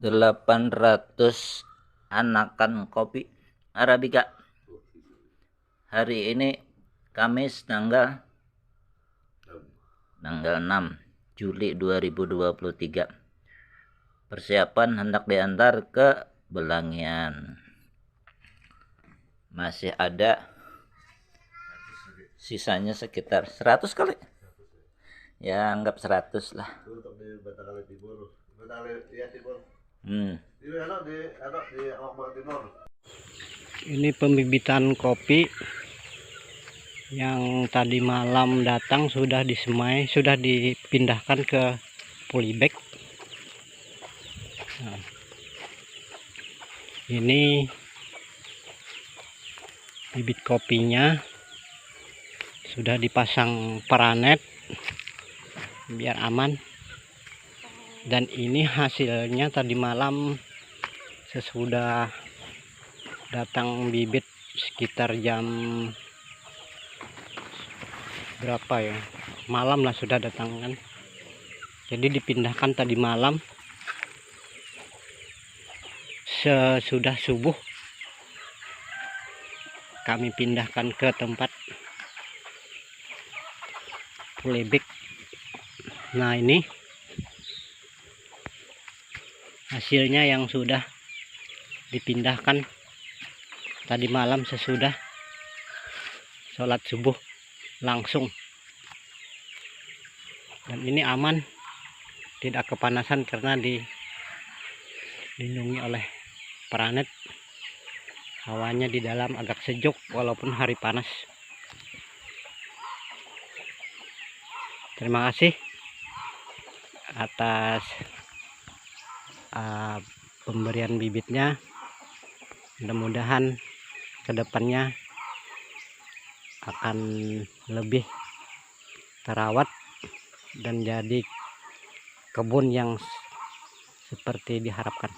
800 anakan kopi Arabica. Hari ini Kamis tanggal 6 Juli 2023. Persiapan hendak diantar ke Belangian. Masih ada sisanya sekitar 100 kali. Ya anggap 100 lah. Ini pembibitan kopi yang tadi malam datang sudah disemai, sudah dipindahkan ke polybag. Nah, ini bibit kopinya sudah dipasang paranet biar aman. Dan ini hasilnya tadi malam sesudah datang bibit sekitar jam berapa ya, malam lah sudah datang kan. Jadi dipindahkan tadi malam sesudah subuh, kami pindahkan ke tempat polybag. Nah, ini hasilnya yang sudah dipindahkan tadi malam sesudah sholat subuh langsung. Dan ini aman, tidak kepanasan karena dilindungi oleh paranet. Hawanya di dalam agak sejuk walaupun hari panas. Terima kasih atas pemberian bibitnya. Mudah-mudahan kedepannya akan lebih terawat dan jadi kebun yang seperti diharapkan.